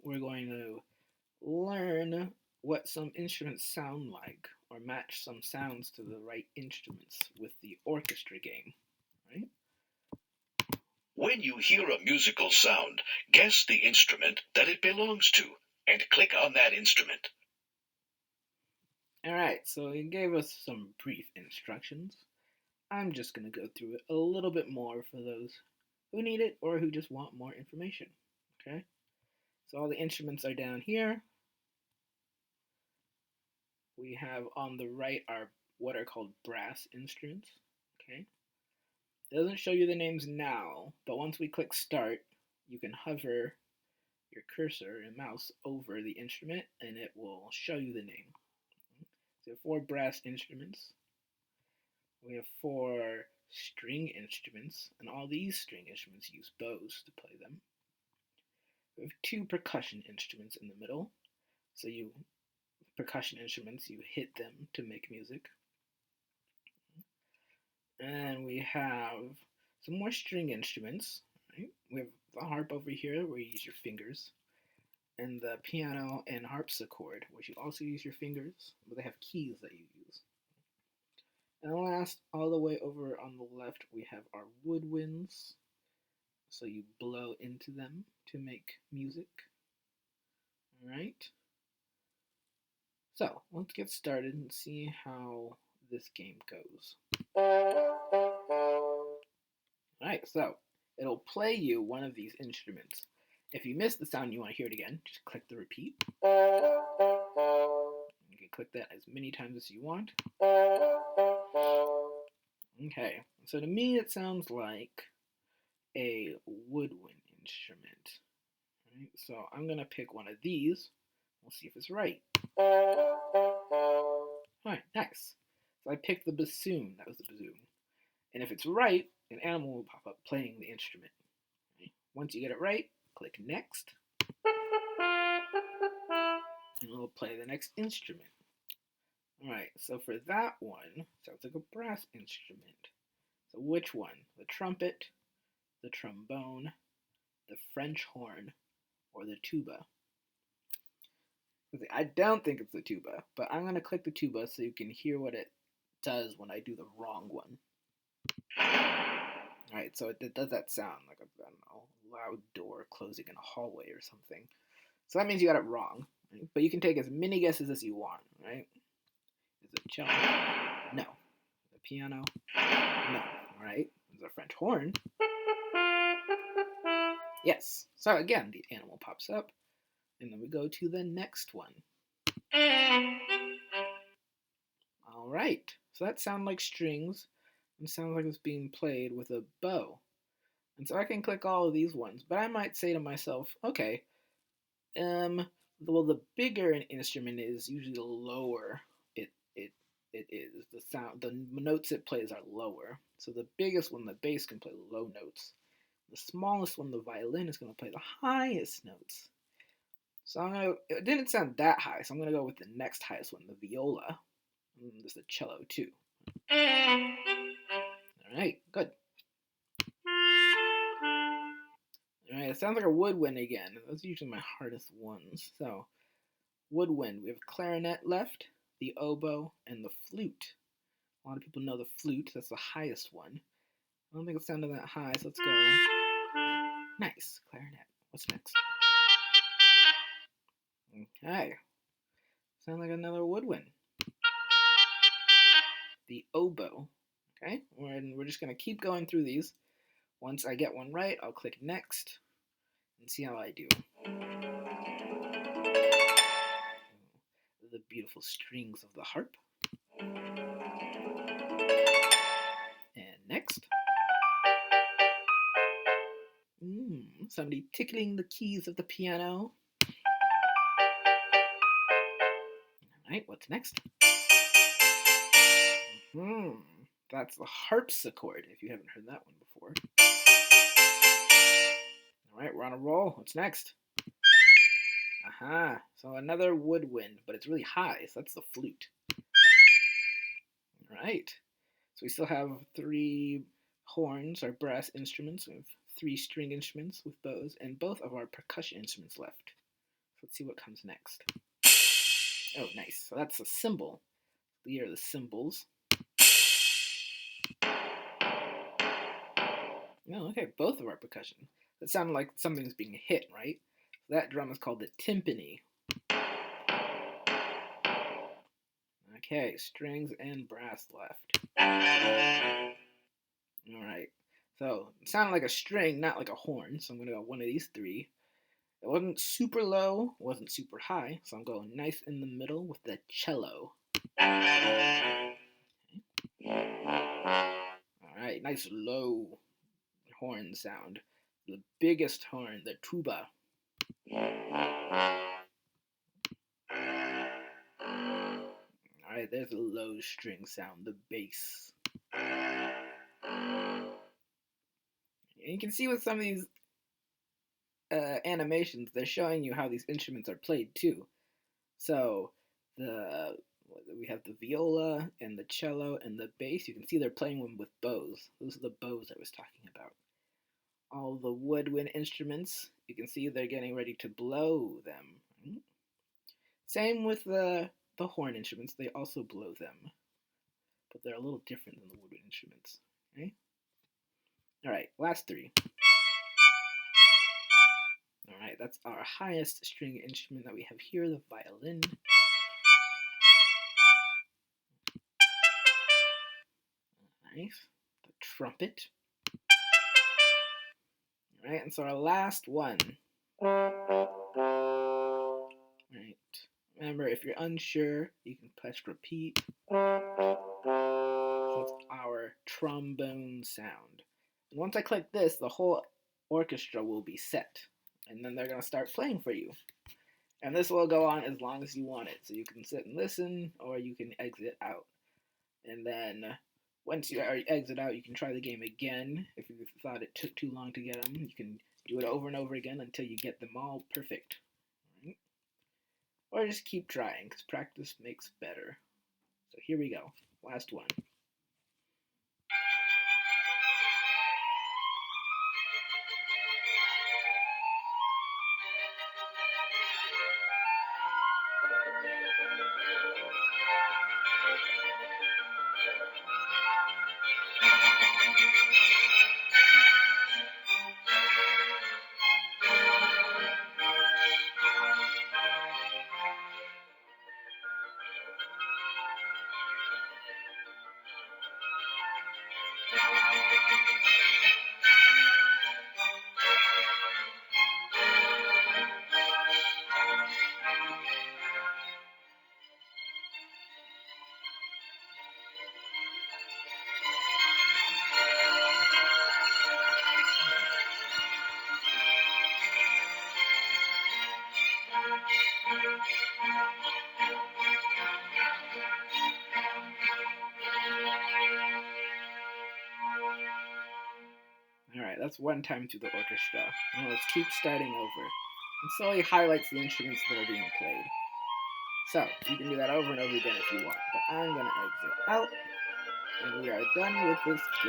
we're going to learn what some instruments sound like or match some sounds to the right instruments with the orchestra game, right? When you hear a musical sound, guess the instrument that it belongs to and click on that instrument. Alright, so it gave us some brief instructions. I'm just going to go through it a little bit more for those who need it or who just want more information. Okay? So all the instruments are down here. We have on the right are what are called brass instruments. Okay? It doesn't show you the names now, but once we click start, you can hover your cursor and mouse over the instrument and it will show you the name. So we have 4 brass instruments. We have 4 string instruments, and all these string instruments use bows to play them. We have 2 percussion instruments in the middle. So percussion instruments, you hit them to make music. And we have some more string instruments. Right? We have the harp over here where you use your fingers, and the piano and harpsichord, which you also use your fingers, but they have keys that you use. And last, all the way over on the left, we have our woodwinds. So you blow into them to make music. Alright. So let's get started and see how this game goes. Alright, so it'll play you one of these instruments. If you miss the sound and you want to hear it again, just click the repeat. You can click that as many times as you want. Okay, so to me it sounds like a woodwind instrument. Right, so I'm going to pick one of these. We'll see if it's right. Alright, nice. So I picked the bassoon. That was the bassoon. And if it's right, an animal will pop up playing the instrument. Right? Once you get it right, click next. And it'll play the next instrument. Alright, so for that one, sounds like a brass instrument. So which one? The trumpet, the trombone, the French horn, or the tuba? I don't think it's the tuba, but I'm going to click the tuba so you can hear what it does when I do the wrong one. Alright, so it does that sound like a, I don't know, loud door closing in a hallway or something. So that means you got it wrong. Right? But you can take as many guesses as you want, right? Is it cello? No. Is it piano? No. Alright. Is it a French horn? Yes. So again, the animal pops up. And then we go to the next one. Alright. So that sounds like strings. And sounds like it's being played with a bow. And so I can click all of these ones. But I might say to myself, okay, well, the bigger an instrument is, usually the lower it is. The sound, the notes it plays are lower. So the biggest one, the bass, can play low notes. The smallest one, the violin, is going to play the highest notes. So it didn't sound that high, so I'm going to go with the next highest one, the viola. And there's the cello too. Alright, good. Alright, it sounds like a woodwind again. Those are usually my hardest ones. So, woodwind. We have clarinet left, the oboe, and the flute. A lot of people know the flute. That's the highest one. I don't think it sounded that high, so let's go. Nice, clarinet. What's next? Okay. Sound like another woodwind. The oboe. Okay, and we're just going to keep going through these. Once I get one right, I'll click next and see how I do. The beautiful strings of the harp. And next. Somebody tickling the keys of the piano. Alright, what's next? That's the harpsichord, if you haven't heard that one before. Alright, we're on a roll. What's next? Aha, so another woodwind, but it's really high, so that's the flute. Alright, so we still have 3 horns, our brass instruments. We have 3 string instruments with bows, and both of our percussion instruments left. let's see what comes next. Oh, nice. So that's a cymbal. These are the cymbals. Oh, okay, both of our percussion. That sounded like something's being hit, right? So that drum is called the timpani. Okay, strings and brass left. Alright, so it sounded like a string, not like a horn, so I'm going to go one of these three. It wasn't super low, wasn't super high, so I'm going nice in the middle with the cello. Alright, nice low horn sound. The biggest horn, the tuba. Alright, there's a low string sound, the bass. And you can see with some of these animations, they're showing you how these instruments are played too. So we have the viola and the cello and the bass. You can see they're playing them with bows. Those are the bows I was talking about. All the woodwind instruments, you can see they're getting ready to blow them. Same with the horn instruments, they also blow them. But they're a little different than the woodwind instruments. Okay? Alright, last three. Alright, that's our highest string instrument that we have here, the violin. Nice. The trumpet. Alright, and so our last one. Right. Remember, if you're unsure, you can press repeat. So that's our trombone sound. And once I click this, the whole orchestra will be set. And then they're going to start playing for you. And this will go on as long as you want it. So you can sit and listen, or you can exit out. And then once you exit out, you can try the game again. If you thought it took too long to get them, you can do it over and over again until you get them all perfect. Right? Or just keep trying, because practice makes better. So here we go. Last one. Alright, that's one time through the orchestra. Now let's keep starting over. And slowly highlights the instruments that are being played. So, you can do that over and over again if you want. But I'm going to exit out. And we are done with this game.